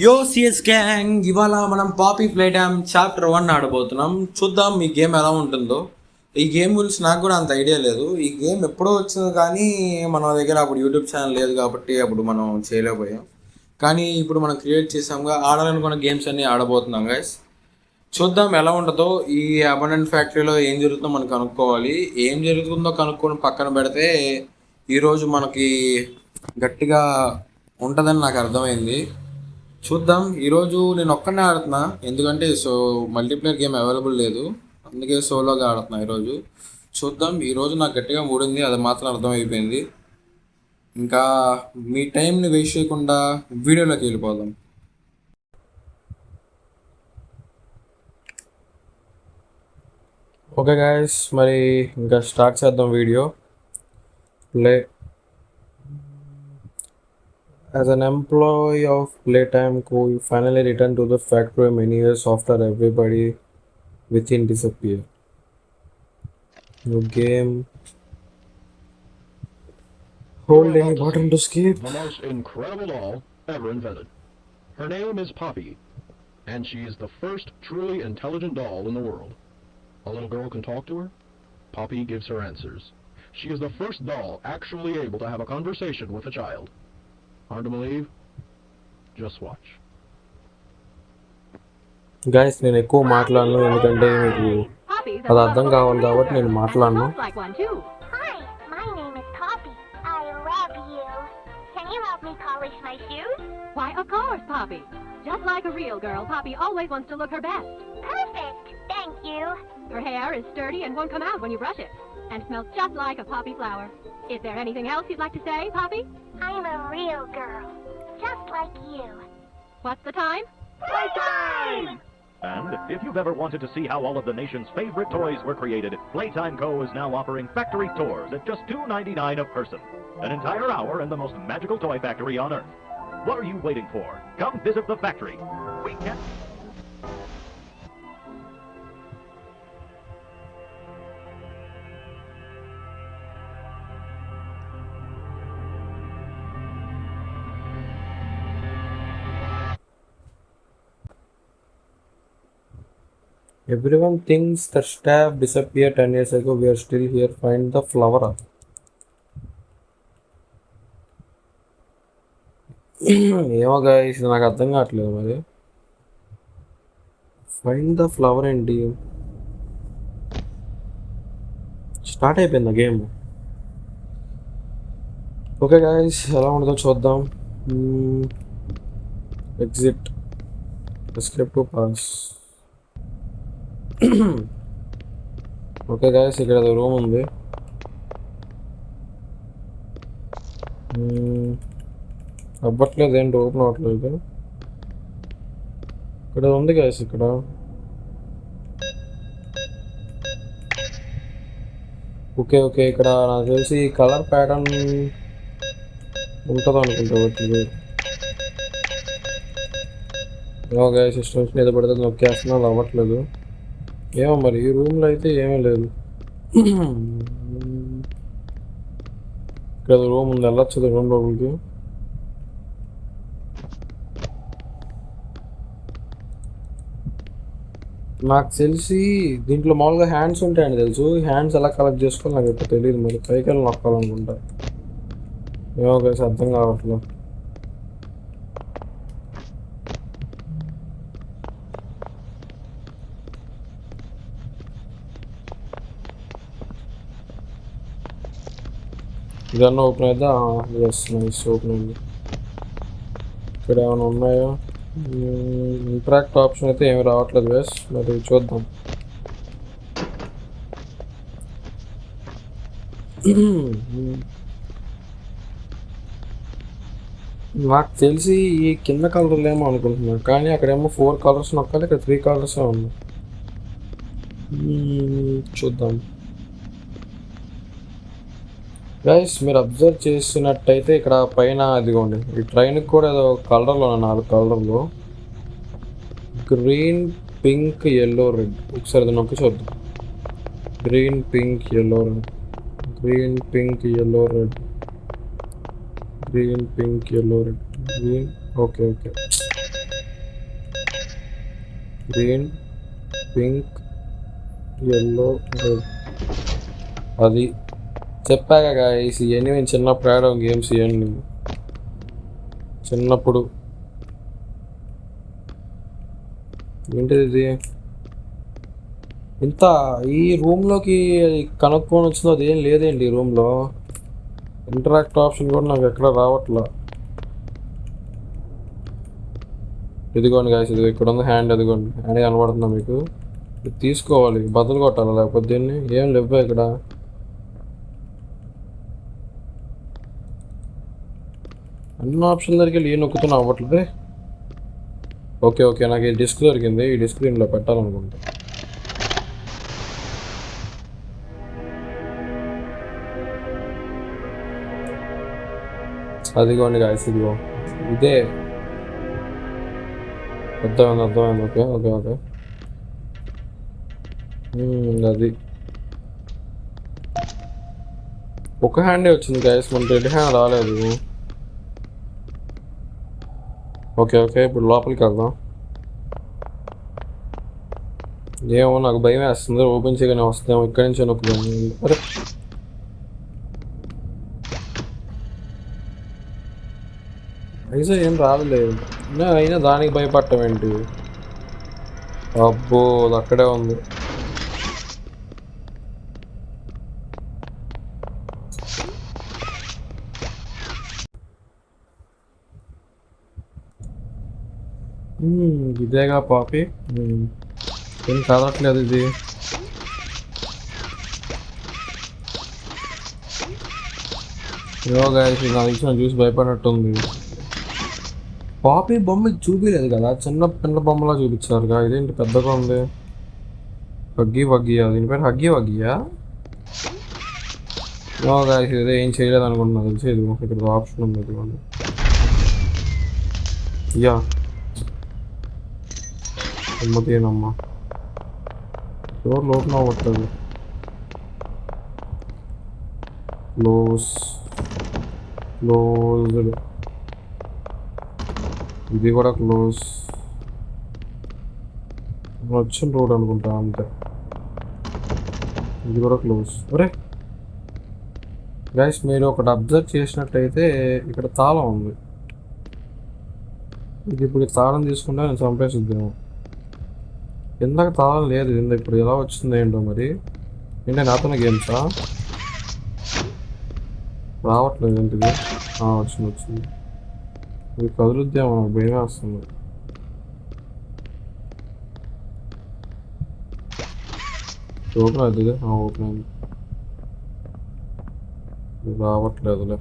యో CS gang, ఇవాళ మనం పాపీ ప్లే టైమ్ చాప్టర్ 1 ఆడబోతున్నాం. చూద్దాం ఈ గేమ్ ఎలా ఉంటుందో. ఈ గేమ్ గురించి నాకు కూడా అంత ఐడియా లేదు. ఈ గేమ్ ఎప్పుడో వచ్చింది కానీ మన దగ్గర అప్పుడు యూట్యూబ్ ఛానల్ లేదు కాబట్టి అప్పుడు మనం చేయలేకపోయాం. కానీ ఇప్పుడు మనం క్రియేట్ చేసాముగా, ఆడాలనుకున్న గేమ్స్ అన్నీ ఆడబోతున్నాం గైస్. చూద్దాం ఎలా ఉంటుందో. ఈ అబండెంట్ ఫ్యాక్టరీలో ఏం జరుగుతుందో మనం కనుక్కోవాలి. ఏం జరుగుతుందో కనుక్కొని పక్కన పెడితే ఈరోజు మనకి గట్టిగా ఉంటుందని నాకు అర్థమైంది. చూద్దాం. ఈరోజు నేను ఒక్కనే ఆడుతున్నా, ఎందుకంటే మల్టీప్లేయర్ గేమ్ అవైలబుల్ లేదు, అందుకే సోలోగా ఆడుతున్నా ఈరోజు. చూద్దాం. ఈరోజు నాకు గట్టిగా మూడింది, అది మాత్రం అర్థమైపోయింది. ఇంకా మీ టైంని వేస్ట్ చేయకుండా వీడియోలోకి వెళ్ళిపోదాం. ఓకే గాయస్, మరి ఇంకా స్టార్ట్ చేద్దాం video. Play. As an employee of Playtime Co., you finally return to the factory many years after everybody within disappear. New game. Hold any button to skip. The most incredible doll ever invented. Her name is Poppy, and she is the first truly intelligent doll in the world. A little girl can talk to her. Poppy gives her answers. She is the first doll actually able to have a conversation with a child. Hard to believe? Just watch. Guys, నేను ఎక్కువ మాట్లాడను ఎందుకంటే మీకు అది అర్థం కావాలి కాబట్టి నేను మాట్లాడను. Hi, my name is Poppy. I love you. Can you help me polish my shoes? Why, of course, Poppy. Just like a real girl, Poppy always wants to look her best. Perfect. Thank you. Her hair is sturdy and won't come out when you brush it, and smells just like a poppy flower. Is there anything else you'd like to say, Poppy? I'm a real girl, just like you. What's the time? Playtime! And if you've ever wanted to see how all of the nation's favorite toys were created, Playtime Co. is now offering factory tours at just $2.99 a person. An entire hour in the most magical toy factory on Earth. What are you waiting for? Come visit the factory. We can... Everyone thinks the staff disappeared 10 years ago. We are still here. Find the flower. ఏమో guys, నాకు అర్థం కావట్లేదు మరి. Find the flower ఏంటి? Start అయిపోయింది game. Okay guys, ఎలా ఉంటుందో చూద్దాం. Exit, escape to pass. Okay guys, ఇక్కడ రూమ్ ఉంది. అవ్వట్లేదు, ఏంటి ఓపెన్ అవ్వట్లేదు. ఇక్కడ ఉంది గైస్, ఇక్కడ ఓకే ఓకే. ఇక్కడ నాకు తెలిసి కలర్ ప్యాటర్న్ ఉంటుంది అనుకుంటా. వచ్చింది ఓకే. సిస్టమ్స్ మీద పడితే నొక్కేస్తున్నా, అది అవ్వట్లేదు. ఏమో మరి ఈ రూమ్లో అయితే ఏమీ లేదు. ఇక్కడ రూమ్ ఉంది, వెళ్ళొచ్చు రూమ్ లోపలికి. నాకు తెలిసి దీంట్లో మామూలుగా హ్యాండ్స్ ఉంటాయని తెలుసు. హ్యాండ్స్ ఎలా కలెక్ట్ చేసుకోవాలి నాకు ఇప్పుడు తెలియదు. మరి పైకి వెళ్ళి నొక్కాలనుకుంటా. ఏమో కలిసి అర్థం కావట్లేదు. ఇదన్నా ఓపెన్ అయితే ఎస్, నైస్ ఓపెన్ అయింది. ఇక్కడ ఏమైనా ఉన్నాయా? ఇంట్రాక్ట్ ఆప్షన్ అయితే ఏమి రావట్లేదు వేస్, మరి చూద్దాం. నాకు తెలిసి ఈ కింద కలర్లు ఏమో అనుకుంటున్నాను, కానీ అక్కడేమో 4 కలర్స్ నొక్కాలి, ఇక్కడ 3 కలర్సే ఉన్నాయి. చూద్దాం గైస్. మీరు అబ్జర్వ్ చేసినట్టయితే ఇక్కడ పైన అదిగోండి, ఈ ట్రైన్కి కూడా ఏదో కలర్లో 4 కలర్లు, గ్రీన్, పింక్, ఎల్లో, రెడ్. ఒకసారి అది నొక్కి చూద్దాం. Green, pink, yellow, red. Green, pink, yellow, red. Green, pink, yellow, red, green. Okay okay. Green, pink, yellow, red. అది చెప్పాక గాయస్, ఇవన్నీ మేము చిన్నప్పుడు ఆడాం గేమ్స్. ఇవన్నీ చిన్నప్పుడు. ఏంటిది ఇది? ఇంత ఈ రూమ్లోకి కనుక్కొని వచ్చిందో అది ఏం లేదేంటి ఈ రూమ్లో. ఇంటరాక్ట్ ఆప్షన్ కూడా నాకు ఎక్కడ రావట్లా. ఇదిగోండి గాయస్, ఇది ఇక్కడ ఉంది హ్యాండ్. ఇదిగోండి హ్యాండ్ కనబడుతుందా మీకు? ఇది తీసుకోవాలి, బదులు కొట్టాలి, లేకపోతే దీన్ని ఏం లేవు ఇక్కడ. అన్ని ఆప్షన్ దగ్గరికి వెళ్ళి నొక్కుతున్నా అవ్వట్లేదే. ఓకే ఓకే, నాకు ఈ డిస్క్ దొరికింది. ఈ డిస్క్ దీనిలో పెట్టాలనుకుంటా. అదిగోండి గాయస్, ఇదిగో ఇదే. అర్థమైంది. Okay okay okay. అది ఒక హ్యాండే వచ్చింది గాయస్, మన రెడ్ హ్యాండ్ రాలేదు. ఓకే ఓకే, ఇప్పుడు లోపలికి వెళ్దాం. ఏమో నాకు భయం వేస్తుంది, ఓపెన్ చేయగానే వస్తాము. ఇక్కడి నుంచి నొక్కుదాం. అరే అయితే ఏం రాలేదు, అయినా దానికి భయపడటం ఏంటి? అబ్బో, అది అక్కడే ఉంది. ఇదేగా పాపి. ఏం కాదట్లేదు ఇది. యోగా నాకు ఇచ్చిన చూసి భయపడినట్టుంది. పాపి బొమ్మ చూపించలేదు కదా, చిన్న పిల్ల బొమ్మలా చూపించారుగా. ఇదేంటి పెద్దగా ఉంది? హగ్గి వగ్గియా? దీని పేరు హగ్గి వగ్గియా? యోగా ఇదే ఏం చేయలేదు అనుకుంటున్నా తెలిసి. ఇది ఇక్కడ ఆప్షన్ ఉంది. ఇదిగోండి. యా అమ్మతేనమ్మా, డోర్ లోపల అవ్వట్లేదు. క్లోజ్డ్. ఇది కూడా క్లోజ్. వచ్చిన రోడ్ అనుకుంటా అంతే. ఇది కూడా క్లోజ్. అరే గైస్, మీరు ఒకటి అబ్జర్వ్ చేసినట్టయితే ఇక్కడ తాళం ఉంది. ఇది ఇప్పుడు తాళం తీసుకుంటే నేను చంపేసిద్దాము. ఇందాక తాళం లేదు, ఇప్పుడు ఎలా వచ్చింది ఏంటో మరి. ఏంటంటే నాతోనే గేమ్సా? రావట్లేదు ఏంటిది? వచ్చింది. ఇది కదులుద్దేమో, నాకు భయమే వస్తుంది. ఓపెన్ అవుతుంది. ఓపెన్ అయింది. రావట్లేదులే.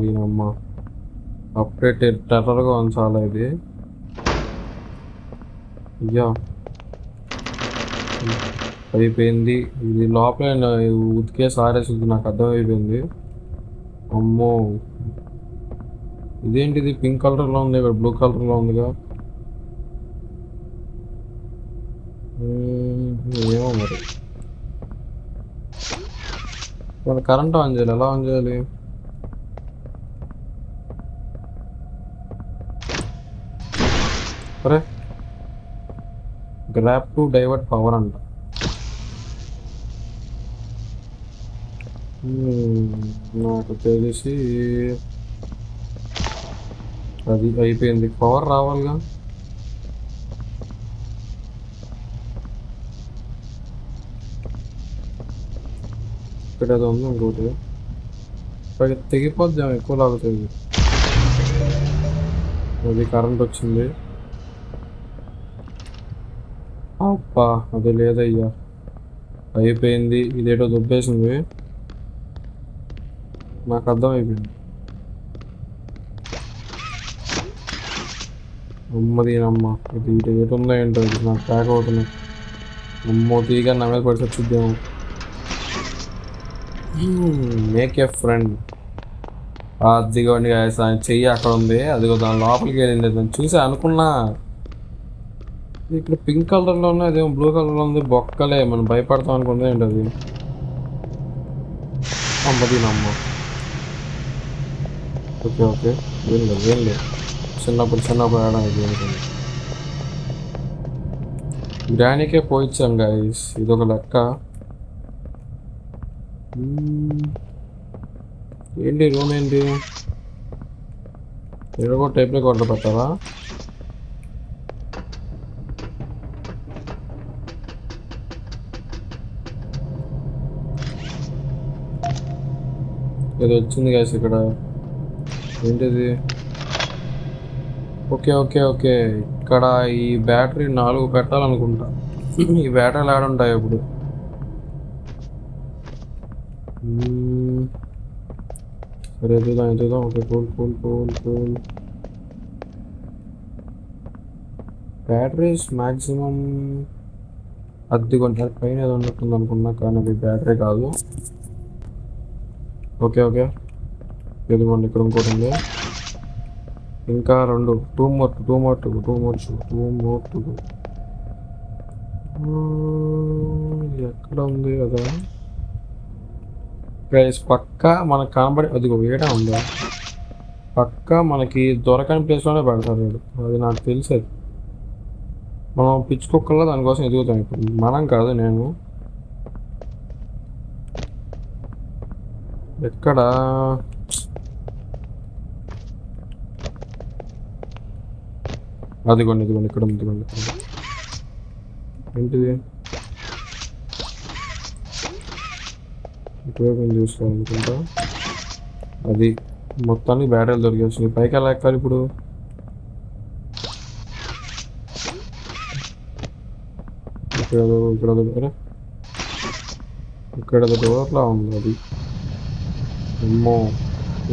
దీనమ్మ అప్డేట్ టెర్రర్గా ఉంది చాలా ఇది. అయ్యా అయిపోయింది. ఇది లోపల ఉతికేసి ఆరేసింది, నాకు అర్థమైపోయింది. అమ్మో, ఇదేంటిది పింక్ కలర్లో ఉంది, ఇక్కడ బ్లూ కలర్లో ఉందిగా. ఏమో మరి. మన కరెంట్ ఆన్ చేయాలి. ఎలా ఆన్ చేయాలి? అరే గ్రాప్ టు డైవర్ట్ పవర్ అంట. నాకు తెలిసి అది అయిపోయింది. పవర్ రావాలిగా. ఇక్కడ అది ఉంది ఇంకోటి. ఇక్కడ తెగిపోద్దాం, ఎక్కువ లాగుతుంది. అది కరెంట్ వచ్చింది. అప్పా అది లేదయ్యా, అయిపోయింది. ఇదేటో దుబ్బేసింది, నాకు అర్థమైపోయింది. అమ్మదీనమ్మ, ఇది ఇటు ఎటు ఉందో ఏంటో, ఇది నాకు ప్యాక్ అవుతున్నాయి. అమ్మో, తీగా నా మీద పడి వచ్చిద్దేమో. Make a friend. అదిగోండి చెయ్యి అక్కడ ఉంది. అదిగో దాని లోపలికి వెళ్ళింది. దాన్ని చూసి అనుకున్నా ఇక్కడ పింక్ కలర్లో ఉన్నాయి, అదేమో బ్లూ కలర్లో ఉంది. బొక్కలే, మనం భయపడతాం అనుకుంటే ఏంటి అది. అమ్మదీనమ్మ. ఓకే ఓకే, ఏం లేదు చిన్నప్పుడు ఆడడం ఇది. గ్రానీకే పోయిచ్చాం గైస్, ఇదొక లెక్క. ఏంటి రూమ్ ఏంటి, ఏదో టైప్లో కొట్ట పెట్టావా? ఏదో వచ్చింది గైస్ ఇక్కడ, ఏంటిది? ఓకే ఓకే ఓకే, ఇక్కడ ఈ బ్యాటరీ 4 పెట్టాలనుకుంటా. ఈ బ్యాటరీలు ఆడుంటాయి ఇప్పుడు. సరే ఎదుగుదాం. Okay cool. బ్యాటరీస్ మ్యాక్సిమం అది కొంచెం పైన ఏదో ఉన్నట్టుంది అనుకున్నా, కానీ అది బ్యాటరీ కాదు. ఓకే ఎదుగుండి, ఇక్కడ ఇంకోటి ఉంది. ఇంకా 2, 2 more. ఎక్కడ ఉంది కదా గైస్? పక్కా మనకు కనబడి అదిగో వేడా ఉందా? పక్కా మనకి దొరకని ప్లేస్లోనే పెడతారు వీడు, అది నాకు తెలిసేది. మనం పిచ్చి కుక్కల్లో దానికోసం ఎదుగుతాం ఇప్పుడు, మనం కాదు, నేను. ఎక్కడ? అదిగోండి ఇక్కడ ఉంది. ఏంటిది? ఇటువైపు చూసుకోవాలనుకుంటా. అది మొత్తానికి బ్యాటరీలు దొరికేస్తున్నాయి. పైకి ఎలా ఎక్కాలి ఇప్పుడు? ఇక్కడ డోర్లా ఉంది అది. అమ్మో,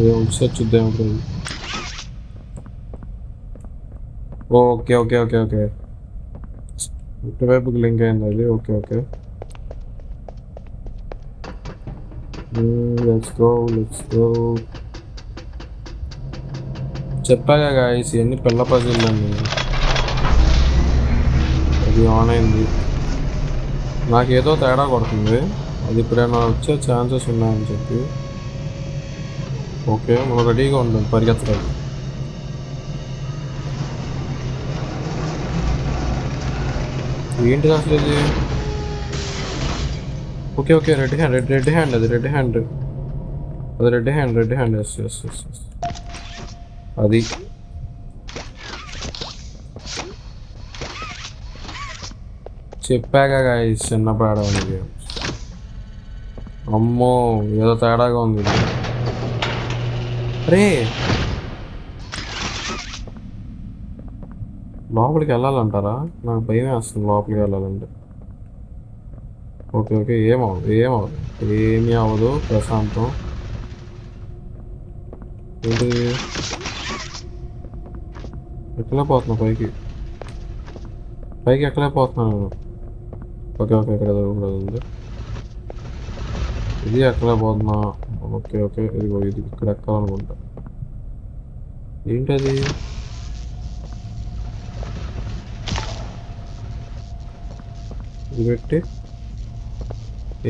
ఏం వచ్చేద్దాం ఇప్పుడు. ఓకే ఇటువైపుకి లింక్ అయింది అది. Okay let's go. చెప్పాగా గాయస్, ఇవన్నీ పిల్ల పజిల్లండి. అది ఆన్ అయింది, నాకేదో తేడా కొడుతుంది. అది ఇప్పుడైనా వచ్చే ఛాన్సెస్ ఉన్నాయని చెప్పి. ఓకే, మనం రెడీగా ఉంటాం పరిగెత్తడానికి. ఏంటిది అసలు ఇది? ఓకే రెడ్ హ్యాండ్ అది రెడ్ హ్యాండ్. ఎస్ అది. చెప్పాగా గాయస్, చిన్నప్పుడు ఆడవాళ్ళకి. అమ్మో, ఏదో తేడాగా ఉంది. అరే, లోపలికి వెళ్ళాలంటారా? నాకు భయం వేస్తుంది లోపలికి వెళ్ళాలంటే. ఓకే ఏమీ అవ్వదు, ప్రశాంతం. ఏంటి ఎక్కలేకపోతున్నా పైకి ఎక్కలేకపోతున్నాను. ఓకే ఇక్కడ ఉంది. ఇది ఎక్కలేకపోతున్నా. ఓకే ఇదిగో ఇది ఇక్కడ ఎక్కాలనుకుంటా. ఏంటది? ఇది పెట్టి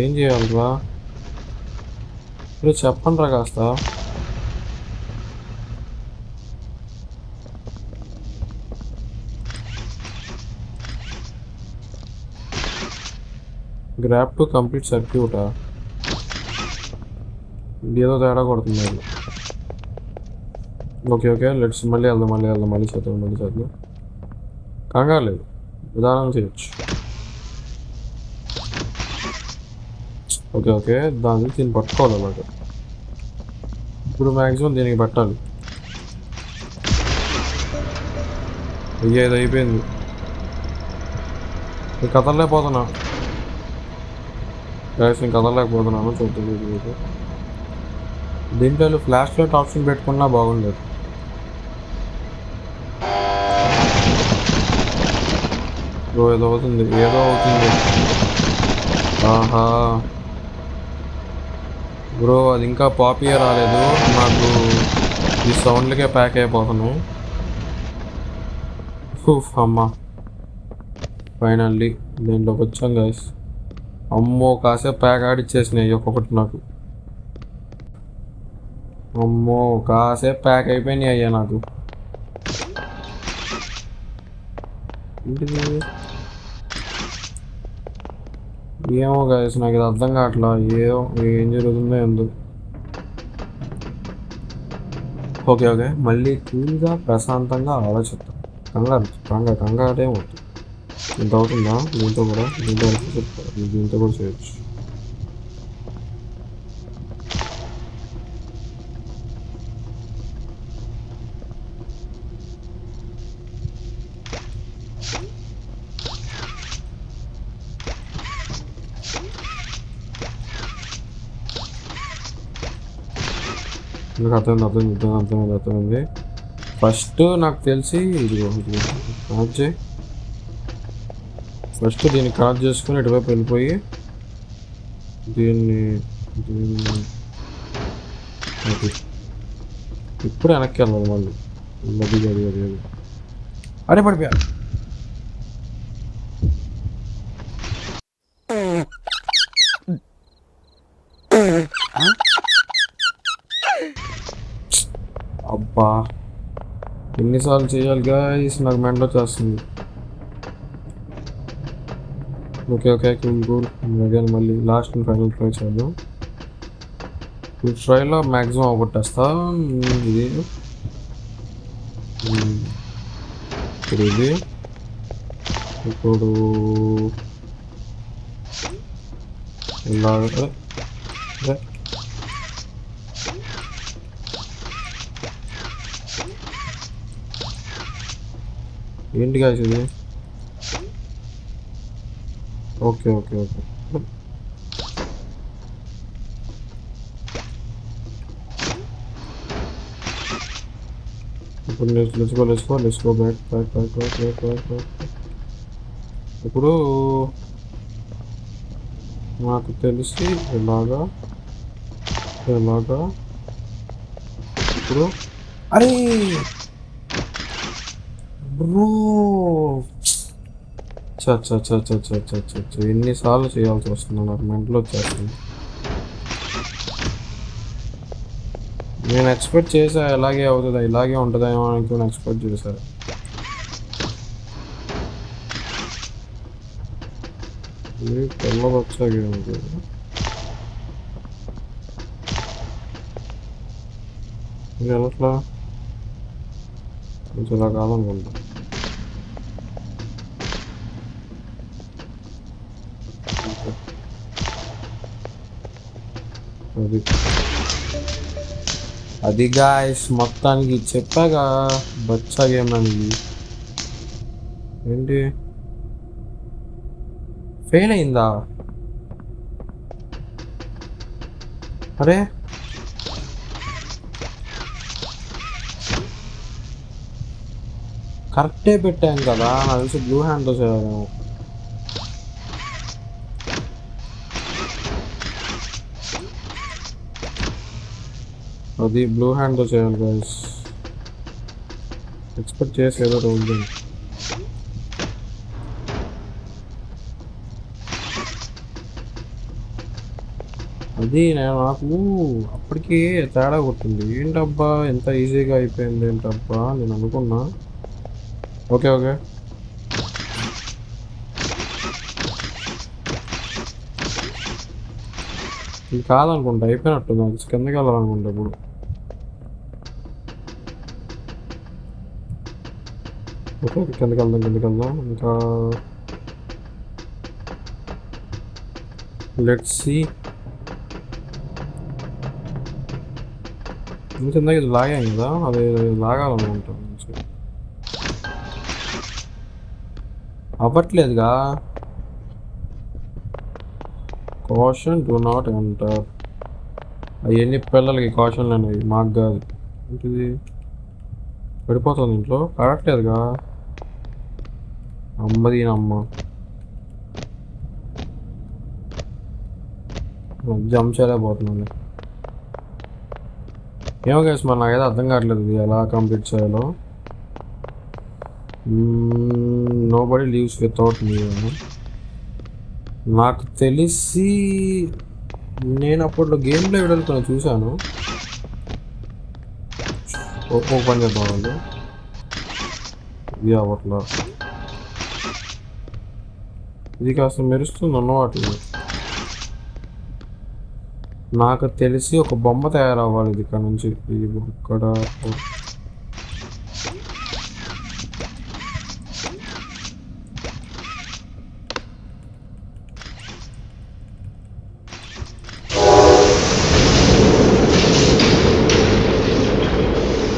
ఏం చేయాలిరా? ఇప్పుడు చెప్పండి రా కాస్త. గ్రాప్ టు కంప్లీట్ సర్క్యూటా? ఏదో తేడా కొడుతుంది. ఓకే లెట్స్ మళ్ళీ వెళ్దాం. మళ్ళీ చేద్దాం. కంగారు లేదు, విధానం చేయొచ్చు. ఓకే దీన్ని పట్టుకోవాలి అలాగే. ఇప్పుడు మ్యాక్సిమం దీనికి పట్టాలి. ఇది అయిపోయింది. నేను కదలలేకపోతున్నాను. చూద్దాం. దీంట్లో ఫ్లాష్ లైట్ ఆప్షన్ పెట్టుకున్నా బాగుండేది. ఏదో అవుతుంది. ఆహా బ్రో, అది ఇంకా పాపియే రాలేదు. నాకు ఈ సౌండ్లకే ప్యాక్ అయిపోతాను. అమ్మా, ఫైనల్లీ దీంట్లోకి వచ్చాం గైస్. అమ్మో, కాసేపు ప్యాక్ ఆడిచ్చేసినాయి ఒక్కొక్కటి నాకు. అమ్మో, కాసేపు ప్యాక్ అయిపోయినాయి అయ్యా నాకు. ఏంటిది? ఏమో గైస్ నాకు ఇది అర్థం కావట్లా. ఏం జరుగుతుందో ఏందో. ఓకే ఓకే, మళ్ళీ కూల్గా ప్రశాంతంగా ఆలోచిద్దాం. కంగారే వద్దు. ఇంత అవుతుందా? దీంతో కూడా దీంతో కూడా చేయొచ్చు. నాకు అర్థమైంది. ఫస్ట్ నాకు తెలిసి ఇదిగో కనెక్ట్ చేయి. ఫస్ట్ దీన్ని కనెక్ట్ చేసుకుని ఇటువైపు వెళ్ళిపోయి దీన్ని ఇప్పుడు వెనక్కి వెళ్ళాలి మళ్ళీ. అది అరే పడిపోయా. అబ్బా ఎన్నిసార్లు చేయాలి గాయస్, నాకు మెంటల్ వచ్చేస్తుంది. ఓకే కూల్ అగైన్ మళ్ళీ లాస్ట్ అండ్ ఫైనల్ ట్రై చేద్దాం. ఈ ట్రైలో మ్యాక్సిమం అవగొట్టేస్తా. ఇది ఇప్పుడు ఇలాగ ఏంటి గాయస్ ఇది? ఓకే ఇప్పుడు let's go back. ఇప్పుడు నాకు తెలిసి ఇలాగా ఇప్పుడు అరే బ్రో ఎన్నిసార్లు చేయాల్సి వస్తుంది, నాకు మెంటల్ వచ్చేస్తుంది. నేను ఎక్స్పెక్ట్ చేసా ఇలాగే అవుతుంది, ఇలాగే ఉంటుందేమో అనుకుని ఎక్స్పెక్ట్ చేశా. తెల్లవచ్చాక ఎట్లా కొంచెం ఇలా కాదనుకుంటా. అది గాయస్ మొత్తానికి చెప్పాగా బచ్చా గేమ్ అనేది. ఏంటి ఫెయిల్ అయిందా? అరే కరెక్టే పెట్టాను కదా, నాకు తెలిసి బ్లూ హ్యాండ్తో చేయాలి. అది బ్లూ హ్యాండ్తో చేయాలి గైస్, ఎక్స్పెక్ట్ చేసి ఏదో ఉంది. అది నాకు అప్పటికి తేడా కొట్టింది. ఏంటబ్బా ఎంత ఈజీగా అయిపోయింది ఏంటబ్బా నేను అనుకున్నా. ఓకే ఇది కాదనుకుంటా, అయిపోయినట్టుంది. అది కిందకి వెళ్ళాలనుకుంటా ఇప్పుడు. ఓకే కిందకి వెళ్దాం. ఇంకా లెట్స్ సీ. కిందకి ఇది లాగాం కదా, అది లాగాలనుకుంటా. అవ్వట్లేదుగా. Caution do not enter. అవన్నీ పిల్లలకి కాషన్లు అనేవి, మాకు కాదు. ఏంటిది పడిపోతుంది ఇంట్లో, పడట్లేదుగా. అమ్మ జంప్ చేయలేకపోతున్నాను. ఏమో గైస్ మరి నాకైతే అర్థం కావట్లేదు ఇది ఎలా కంప్లీట్ చేయాలో. నోబడీ లీవ్స్ వితౌట్ మీ. నాకు తెలిసి నేను అప్పట్లో గేమ్లో వీడియోలు చూశాను. ఓపెన్ చేద్దాం వాళ్ళు. ఇది అవ్వట్లా. ఇది కాస్త మెరుస్తుంది అన్నమాట. నాకు తెలిసి ఒక బొమ్మ తయారవ్వాలి ఇది ఇక్కడ నుంచి. ఇది ఇక్కడ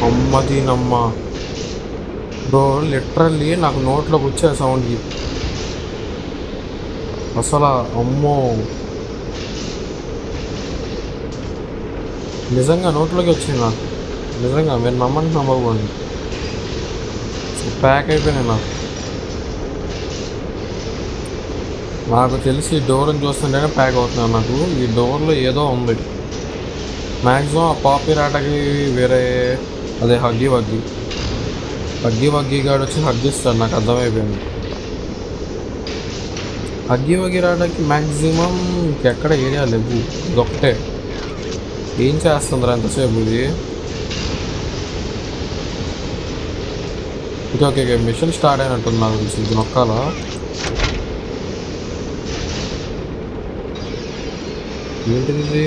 అమ్మది నమ్మ బ్రో, లిటరల్లీ నాకు నోట్లోకి వచ్చే సౌండ్కి అసలు. అమ్మో, నిజంగా నోట్లోకి వచ్చింది నాకు. నిజంగా మీరు నమ్మండి నమ్మకపోండి, ప్యాక్ అయిపోయినాయి నాకు తెలిసి ఈ డోర్ని చూస్తుంటేనే ప్యాక్ అవుతున్నాను. నాకు ఈ డోర్లో ఏదో ఉంది మ్యాక్సిమం. ఆ పాపీ రాటకి వేరే అదే హగ్గి వగ్గి గాడు వచ్చి హగ్గిస్తాడు, నాకు అర్థమైపోయింది. హగ్గి వగ్గి రావడానికి మ్యాక్సిమం ఇంకెక్కడ ఏరియా లేవు, ఇదొక్కటే. ఏం చేస్తుందిరా ఎంతసేపు ఇది? ఓకే మిషన్ స్టార్ట్ అయినట్టుంది నాకు తెలిసి. ఇది నొక్కాలా? ఏంటిది ఇది?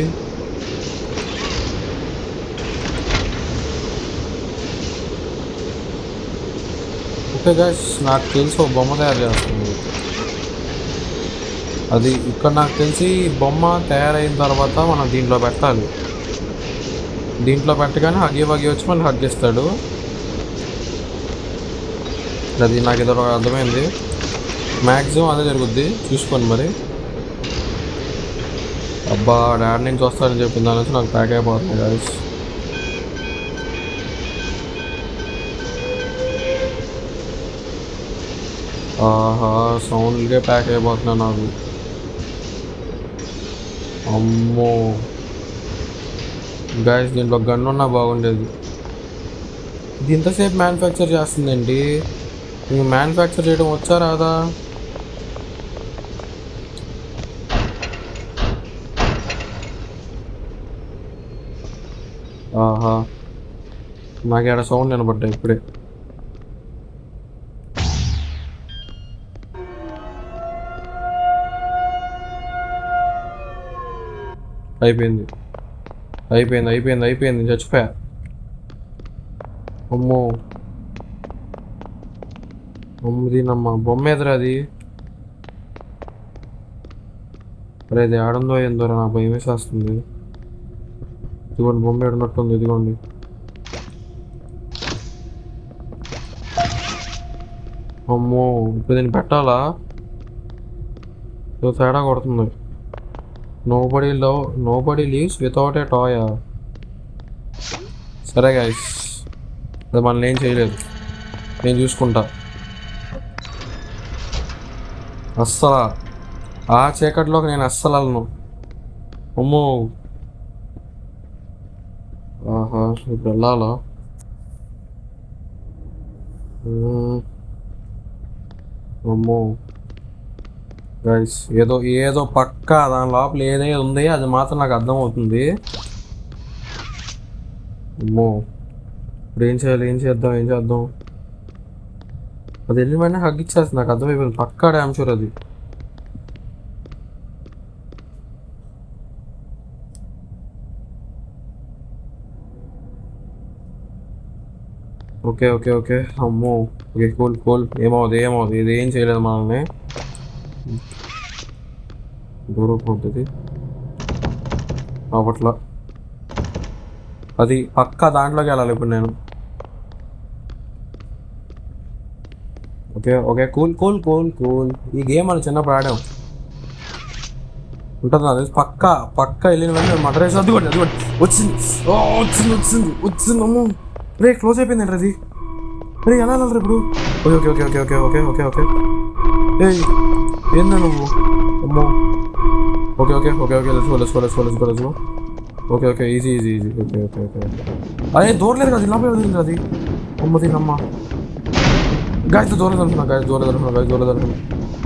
ఓకే గైస్, నాకు తెలిసి ఒక బొమ్మ తయారు చేస్తుంది. అది ఇక్కడ నాకు తెలిసి బొమ్మ తయారైన తర్వాత మనం దీంట్లో పెట్టాలి. దీంట్లో పెట్టగానే హగ్గి వచ్చి మళ్ళీ హగ్గిస్తాడు. అది నాకు ఏదో అర్థమైంది. మ్యాక్సిమం అదే జరుగుద్ది, చూసుకోండి మరి. అబ్బా, డాడీ నుంచి వస్తాడని చెప్పింది దాని నుంచి నాకు ప్యాక్ అయిపోతుంది గైస్. ఆహా, సౌండ్కే ప్యాక్ అయిపోతున్నా నాకు. అమ్మో గైస్, దీంట్లో గన్ ఉన్నా బాగుండేది. ఇది ఇంతసేపు మ్యానుఫ్యాక్చర్ చేస్తుందండి. మీకు మ్యానుఫ్యాక్చర్ చేయడం వచ్చా రాదా? ఆహా, నాకు ఏడ సౌండ్ వినబడ్డా ఇప్పుడే. అయిపోయింది చచ్చిపోయా. అమ్మో, దీనమ్మ బొమ్మ ఎదురా అది. అరే ఇది ఆడుందో ఏందో నాకు భయం వేసేస్తుంది. ఇదిగోండి బొమ్మ ఏడున్నట్టుంది, ఇదిగోండి. అమ్మో, ఇప్పుడు దీన్ని పెట్టాలా? తేడా కొడుతుంది. Nobody leaves without a toy. సరే గైస్, అది మనల్ని ఏం చేయలేదు, నేను చూసుకుంటా. అస్సలు ఆ చీకటిలోకి నేను అస్సలు వెళ్ళను. అమ్మో, ఆహా, ఇప్పుడు వెళ్ళాలా? అమ్మో గైస్, ఏదో పక్కా దాని లోపల ఏదైతే ఉంది అది మాత్రం నాకు అర్థమవుతుంది. అమ్మో, ఇప్పుడు ఏం చేద్దాం? అది వెళ్ళి వెంటనే హగ్ ఇచ్చేస్తుంది, నాకు అర్థమైపోయింది. పక్కా డ్యామ్ షూర్ అది. ఓకే అమ్మో, ఓకే కూల్. ఏమవుతుంది, ఇది ఏం చేయలేదు మనల్ని. దూరం ఉంటుంది అప్పట్లో. అది పక్కా దాంట్లోకి వెళ్ళాలి ఇప్పుడు నేను. Okay cool. ఈ గేమ్ అని చిన్నప్పుడు ఆడాం ఉంటుంది అది. పక్కా వెళ్ళిన వెంటనే మటర్ వేసి అది వచ్చింది. అమ్మో రే, క్లోజ్ అయిపోయింది అది. రే ఎలా వెళ్ళాలి ఇప్పుడు? ఓకే ఏ ఏందా నువ్వు? అమ్మో okay let's go. Okay easy. Okay అదే దూరలేదు కదా, ఇలా పోయింది అది. అమ్మదీనమ్మ గాయతో దూరం దొరుకుతున్నా.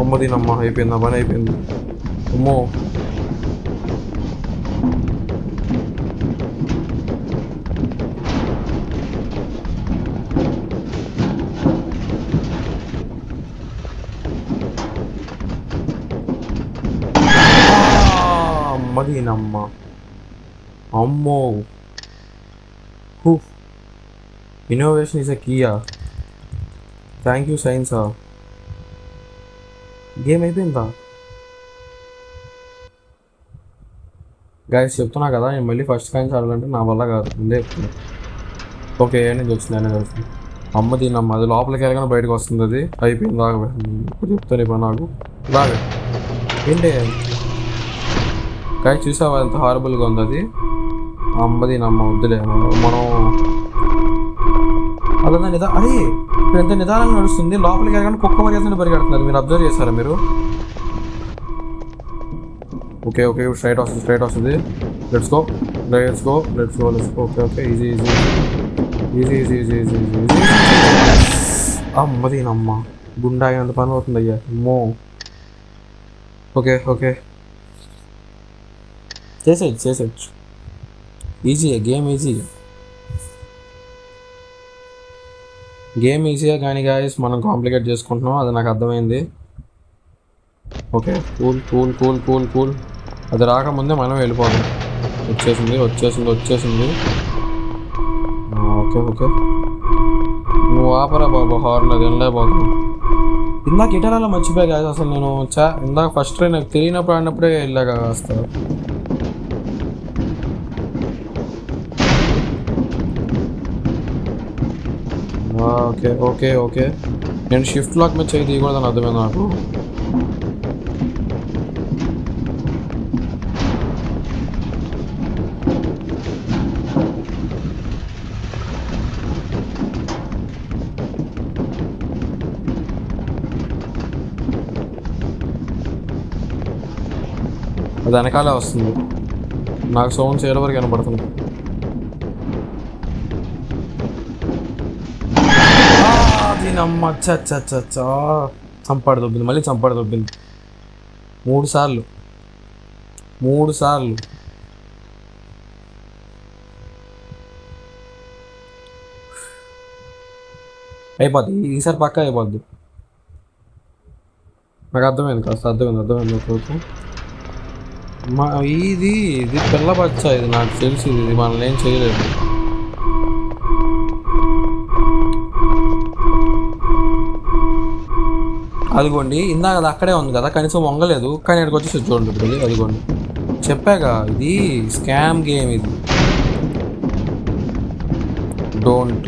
అమ్మదీనమ్మ అయిపోయింది, పని అయిపోయింది. అమ్మో అమ్మదీనమ్మ. అమ్మో, ఇన్నోవేషన్ ఇస్ ఎ కీయా. థ్యాంక్ యూ సైన్సా. గేమ్ అయిపోయిందా గైస్? చెప్తున్నా కదా, నేను మళ్ళీ ఫస్ట్ కాయిన్స్ ఆడాలంటే నా వల్ల కాదు, ముందే చెప్తున్నా. ఓకే, అనేది వచ్చింది. అమ్మ దీనమ్మ, అది లోపలికి వెళ్ళగానే బయటకు వస్తుంది. అది అయిపోయింది. బాగా ఇప్పుడు చెప్తాను ఇప్పుడు నాకు బాగా ఏంటి గైస్, చూసావా ఎంత హారబుల్గా ఉంది అది? అమ్మ దీనమ్మ వద్దులే మనం. అదే అరే ఇప్పుడు ఎంత నిదానంగా నడుస్తుంది. లోపలికి వెళ్ళగానే కుక్క పరిగెడుతున్నారు. మీరు అబ్జర్వ్ చేస్తారా మీరు? ఓకే స్ట్రైట్ వస్తుంది. Let's go. Okay easy. అమ్మదీనమ్మ, గుండా అయినంత పని అవుతుంది అయ్యా. అమ్మో. ఓకే చేసేయచ్చు. ఈజీ గేమ్ ఈజీగా కానీ గాయస్ మనం కాంప్లికేట్ చేసుకుంటున్నాం, అది నాకు అర్థమైంది. Okay cool. అది రాకముందే మనం వెళ్ళిపోదాం. వచ్చేసింది. ఓకే నువ్వు ఆపరా బాబు హార్న్, అది వెళ్ళలేకపోతున్నావు. ఇందాక ఇటరాలో మర్చిపోయా కాదు అసలు. నేను ఇందాక ఫస్ట్ ట్రైన్ నాకు తెలియనప్పుడు ఆడినప్పుడే వెళ్ళాక వస్తా. ఓకే నేను షిఫ్ట్ లాక్ మీద చేయి తీయకూడదని అర్థమైంది నాకు. అది వెనకాలే వస్తుంది, నాకు సౌండ్ చేయడం వరకు వినపడుతుంది. దీనమ్మ చంపాడు దొబ్బింది, మళ్ళీ చంపాడు దొబ్బింది 3 సార్లు. అయిపోద్ది ఈసారి పక్కా అయిపోద్ది. నాకు అర్థమైంది కాస్త అర్థమైంది. ఓకే ఇది పిల్ల బచ్చ, ఇది నాకు తెలిసి ఇది మనల్ని ఏం చేయలేదు. అదిగోండి, ఇందాక అది అక్కడే ఉంది కదా, కనీసం వంగలేదు, కానీ ఇక్కడికి వచ్చేసి చూడండి ఇప్పుడు. అదిగోండి, చెప్పాగా ఇది స్కామ్ గేమ్. ఇది డోంట్.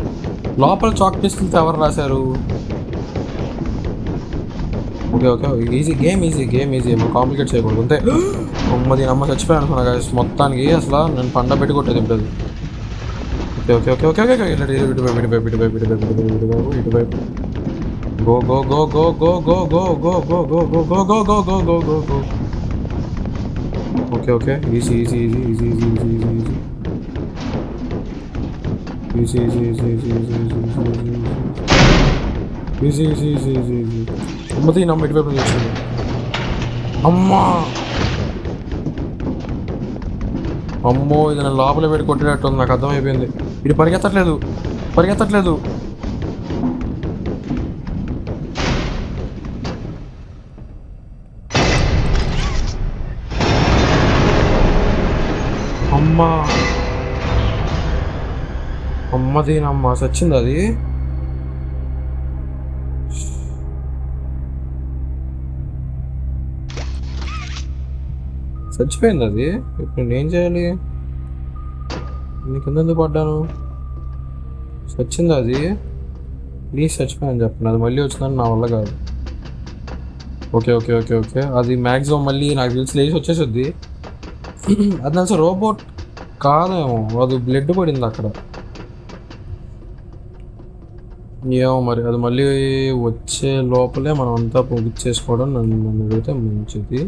లోపల చాక్ పీస్కి ఎవరు రాశారు? ఓకే ఈజీ గేమ్ మనం కాంప్లికేట్ చేయకూడదు అంతే. అమ్మది అమ్మ చచ్చిపోయాను అనుకున్నా కదా మొత్తానికి. అసలు నేను పండ పెట్టి కొట్టేది ఇప్పుడు అది. ఓకే ఇటువైపు గో. Okay easy. అమ్మది నమ్మ ఇటువైపు వచ్చింది. అమ్మో, ఇది నేను లోపల పెట్టి కొట్టినట్టు ఉంది, నాకు అర్థమైపోయింది. ఇది పరిగెత్తట్లేదు. అమ్మదీనమ్మ సచ్చింది అది. చచ్చిపోయింది అది. ఇప్పుడు నేనేం చేయాలి? నీకు ఎందుకు పడ్డాను? చచ్చింది అది. ప్లీజ్ చచ్చిపోయాను చెప్పండి. అది మళ్ళీ వచ్చిందని నా వల్ల కాదు. ఓకే అది మ్యాక్సిమం మళ్ళీ నాకు తెలిసి లేచి వచ్చేసిద్ది. అది నాకు రోబోట్ కాదేమో, అది బ్లడ్ పడింది అక్కడ. ఏమో మరి, అది మళ్ళీ వచ్చే లోపలే మనం అంతా పొగిచ్చేసుకోవడం నన్ను అడిగితే మంచిది.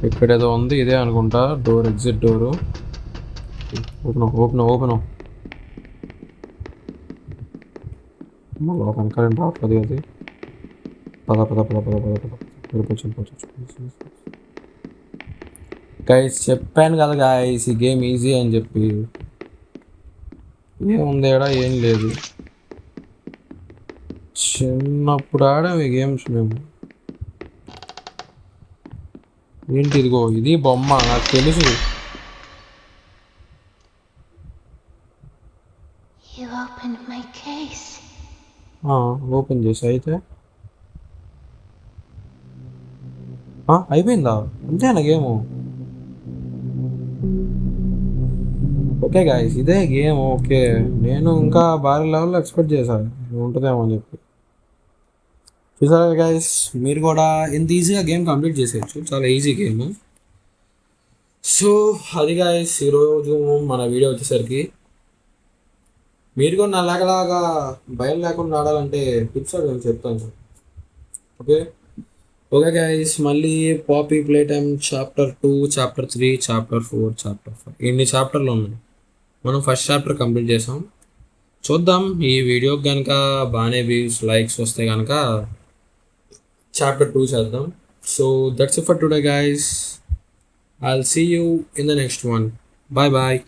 ఇక్కడ ఏదో ఉంది, ఇదే అనుకుంటా డోర్, ఎగ్జిట్ డోరు. ఓపెన్ లోపల కరెంట్ రావట్లేదు. అది పద గైస్, చెప్పాను కదా గైస్ ఈ గేమ్ ఈజీ అని చెప్పి. ఏముంది ఏడా? ఏం లేదు. చిన్నప్పుడు ఆడాము ఈ గేమ్స్ మేము. ఏంటి ఇదిగో, ఇది బొమ్మ నాకు తెలుసు. ఓపెన్ చేసి అయితే అయిపోయిందా? అంతేనా గేము? ఓకే గాయస్, ఇదే గేమ్. ఓకే, నేను ఇంకా భారీ లెవెల్లో ఎక్స్పెక్ట్ చేశాను ఉంటుందేమో అని చెప్పి. చూసారా గాయస్, మీరు కూడా ఇంత ఈజీగా గేమ్ కంప్లీట్ చేసేయచ్చు. చాలా ఈజీ గేమ్. సో అది గాయస్, ఈరోజు మన వీడియో వచ్చేసరికి. మీరు కూడా నాలాగలాగా భయం లేకుండా ఆడాలంటే టిప్స్ అవి చెప్తాను. ఓకే ఓకే గైస్, మళ్ళీ poppy play time chapter 2, chapter 3, chapter 4, chapter 5 ఇన్ని చాప్టర్లు ఉన్నాయి. మనం ఫస్ట్ చాప్టర్ కంప్లీట్ చేసాం. చూద్దాం, ఈ వీడియోకి కనుక బాగానే వ్యూస్ లైక్స్ వస్తే కనుక చాప్టర్ 2 చేద్దాం. So that's it for today guys. I'll see you in the next one. Bye bye.